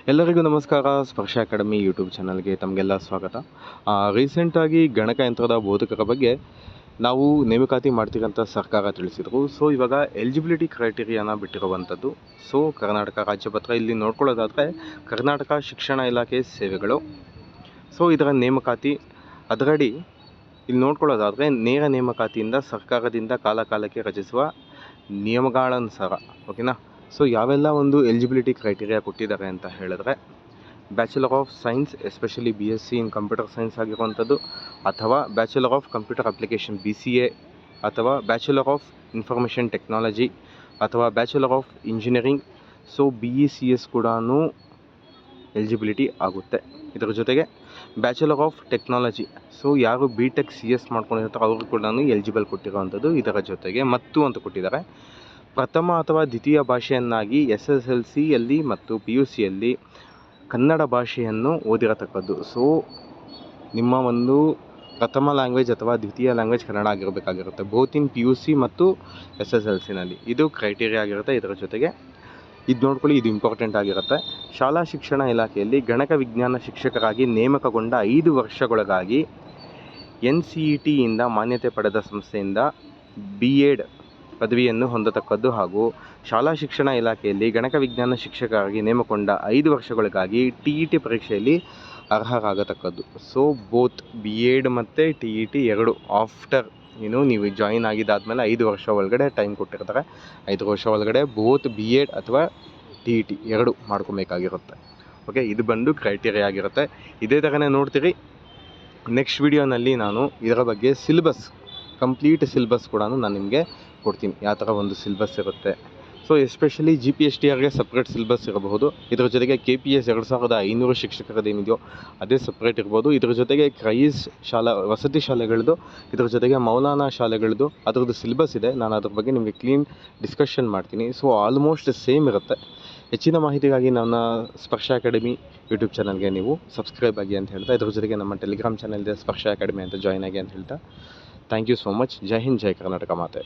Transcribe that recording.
ಎಲ್ಲರಿಗೂ ನಮಸ್ಕಾರ. ಸ್ಪರ್ಶ ಅಕಾಡೆಮಿ ಯೂಟ್ಯೂಬ್ ಚಾನಲ್ಗೆ ತಮಗೆಲ್ಲ ಸ್ವಾಗತ. ರೀಸೆಂಟಾಗಿ ಗಣಕಯಂತ್ರದ ಬೋಧಕರ ಬಗ್ಗೆ ನಾವು ನೇಮಕಾತಿ ಮಾಡ್ತಿರೋಂಥ ಸರ್ಕಾರ ತಿಳಿಸಿದರು. ಸೊ ಇವಾಗ ಎಲಿಜಿಬಿಲಿಟಿ ಕ್ರೈಟೀರಿಯಾನ ಬಿಟ್ಟಿರುವಂಥದ್ದು. ಸೊ ಕರ್ನಾಟಕ ರಾಜ್ಯಪತ್ರ ಇಲ್ಲಿ ನೋಡ್ಕೊಳ್ಳೋದಾದರೆ ಕರ್ನಾಟಕ ಶಿಕ್ಷಣ ಇಲಾಖೆ ಸೇವೆಗಳು. ಸೊ ಇದರ ನೇಮಕಾತಿ ಅದರಡಿ ಇಲ್ಲಿ ನೋಡ್ಕೊಳ್ಳೋದಾದರೆ ನೇರ ನೇಮಕಾತಿಯಿಂದ ಸರ್ಕಾರದಿಂದ ಕಾಲಕಾಲಕ್ಕೆ ರಚಿಸುವ ನಿಯಮಗಳನುಸಾರ, ಓಕೆನಾ. ಸೊ ಯಾವೆಲ್ಲ ಒಂದು ಎಲಿಜಿಬಿಲಿಟಿ ಕ್ರೈಟೀರಿಯಾ ಕೊಟ್ಟಿದ್ದಾರೆ ಅಂತ ಹೇಳಿದ್ರೆ, bachelor of science especially BSc in computer science ಆಗಿರುವಂಥದ್ದು, ಅಥವಾ bachelor of computer application BCA, ಅಥವಾ ಬ್ಯಾಚುಲರ್ ಆಫ್ ಇನ್ಫಾರ್ಮೇಷನ್ ಟೆಕ್ನಾಲಜಿ, ಅಥವಾ bachelor of engineering. So BECS ಕೂಡ ಎಲಿಜಿಬಿಲಿಟಿ ಆಗುತ್ತೆ. ಇದರ ಜೊತೆಗೆ ಬ್ಯಾಚುಲರ್ ಆಫ್ ಟೆಕ್ನಾಲಜಿ, ಸೊ ಯಾರು BTech CS ಮಾಡ್ಕೊಂಡಿರ್ತಾರೆ ಅವರು ಕೂಡ ಎಲಿಜಿಬಲ್ ಕೊಟ್ಟಿರುವಂಥದ್ದು. ಇದರ ಜೊತೆಗೆ ಮತ್ತು ಅಂತ ಕೊಟ್ಟಿದ್ದಾರೆ, ಪ್ರಥಮ ಅಥವಾ ದ್ವಿತೀಯ ಭಾಷೆಯನ್ನಾಗಿ SSLCಯಲ್ಲಿ ಮತ್ತು PUCಯಲ್ಲಿ ಕನ್ನಡ ಭಾಷೆಯನ್ನು ಓದಿರತಕ್ಕದ್ದು. ಸೊ ನಿಮ್ಮ ಒಂದು ಪ್ರಥಮ ಲ್ಯಾಂಗ್ವೇಜ್ ಅಥವಾ ದ್ವಿತೀಯ ಲ್ಯಾಂಗ್ವೇಜ್ ಕನ್ನಡ ಆಗಿರಬೇಕಾಗಿರುತ್ತೆ, ಬೋತ್ ಇನ್ PUC ಮತ್ತು SSLCನಲ್ಲಿ. ಇದು ಕ್ರೈಟೀರಿಯಾ ಆಗಿರುತ್ತೆ. ಇದರ ಜೊತೆಗೆ ಇದು ನೋಡ್ಕೊಳ್ಳಿ, ಇದು ಇಂಪಾರ್ಟೆಂಟ್ ಆಗಿರುತ್ತೆ. ಶಾಲಾ ಶಿಕ್ಷಣ ಇಲಾಖೆಯಲ್ಲಿ ಗಣಕ ವಿಜ್ಞಾನ ಶಿಕ್ಷಕರಾಗಿ ನೇಮಕಗೊಂಡ 5 ವರ್ಷಗಳಾಗಿ NCETಯಿಂದ ಮಾನ್ಯತೆ ಪಡೆದ ಸಂಸ್ಥೆಯಿಂದ B.Ed ಪದವಿಯನ್ನು ಹೊಂದತಕ್ಕದ್ದು, ಹಾಗೂ ಶಾಲಾ ಶಿಕ್ಷಣ ಇಲಾಖೆಯಲ್ಲಿ ಗಣಕ ವಿಜ್ಞಾನ ಶಿಕ್ಷಕರಾಗಿ ನೇಮಕಗೊಂಡ 5 ವರ್ಷಗಳಿಗಾಗಿ TET ಪರೀಕ್ಷೆಯಲ್ಲಿ ಅರ್ಹರಾಗತಕ್ಕದ್ದು. ಸೊ ಬೋತ್ B.Ed ಮತ್ತು TET ಎರಡು ಆಫ್ಟರ್ ನೀವು ಜಾಯಿನ್ ಆಗಿದ್ದಾದಮೇಲೆ 5 ವರ್ಷ ಒಳಗಡೆ ಟೈಮ್ ಕೊಟ್ಟಿರ್ತಾರೆ. 5 ವರ್ಷ ಒಳಗಡೆ ಬೋತ್ B.Ed ಅಥವಾ TET ಎರಡು ಮಾಡ್ಕೊಬೇಕಾಗಿರುತ್ತೆ. ಓಕೆ, ಇದು ಬಂದು ಕ್ರೈಟೀರಿಯಾ ಆಗಿರುತ್ತೆ. ಇದೇ ಥರನೇ ನೋಡ್ತೀರಿ. ನೆಕ್ಸ್ಟ್ ವಿಡಿಯೋನಲ್ಲಿ ನಾನು ಇದರ ಬಗ್ಗೆ ಕಂಪ್ಲೀಟ್ ಸಿಲೆಬಸ್ ಕೂಡ ನಾನು ನಿಮಗೆ ಕೊಡ್ತೀನಿ, ಯಾವ ಥರ ಒಂದು ಸಿಲೆಬಸ್ ಇರುತ್ತೆ. ಸೊ ಎಸ್ಪೆಷಲಿ GPSTRಗೆ ಸಪ್ರೇಟ್ ಸಿಲೆಬಸ್ ಇರಬಹುದು. ಇದರ ಜೊತೆಗೆ KPS 2500 ಶಿಕ್ಷಕರದೇನಿದೆಯೋ ಅದೇ ಸಪ್ರೇಟ್ ಇರ್ಬೋದು. ಇದರ ಜೊತೆಗೆ ಕ್ರೈಸ್ ವಸತಿ ಶಾಲೆಗಳದ್ದು, ಇದರ ಜೊತೆಗೆ ಮೌಲಾನಾ ಶಾಲೆಗಳದ್ದು ಅದರದ್ದು ಸಿಲೆಬಸ್ ಇದೆ. ನಾನು ಅದ್ರ ಬಗ್ಗೆ ನಿಮಗೆ ಕ್ಲೀನ್ ಡಿಸ್ಕಷನ್ ಮಾಡ್ತೀನಿ. ಸೊ ಆಲ್ಮೋಸ್ಟ್ ಸೇಮ್ ಇರುತ್ತೆ. ಹೆಚ್ಚಿನ ಮಾಹಿತಿಗಾಗಿ ನನ್ನ ಸ್ಪರ್ಶ ಅಕಾಡೆಮಿ ಯೂಟ್ಯೂಬ್ ಚಾನಲ್ಗೆ ನೀವು ಸಬ್ಸ್ಕ್ರೈಬ್ ಆಗಿ ಅಂತ ಹೇಳ್ತಾ, ಇದ್ರ ಜೊತೆಗೆ ನಮ್ಮ ಟೆಲಿಗ್ರಾಮ್ ಚಾನಲ್ ಇದೆ ಸ್ಪರ್ಶ ಅಕಾಡೆಮಿ ಅಂತ ಜಾಯ್ನ್ ಆಗಿ ಅಂತ ಹೇಳ್ತಾ, ಥ್ಯಾಂಕ್ ಯು ಸೋ ಮಚ್. ಜೈ ಹಿಂದ್, ಜೈ ಕರ್ನಾಟಕ ಮಾತೆ.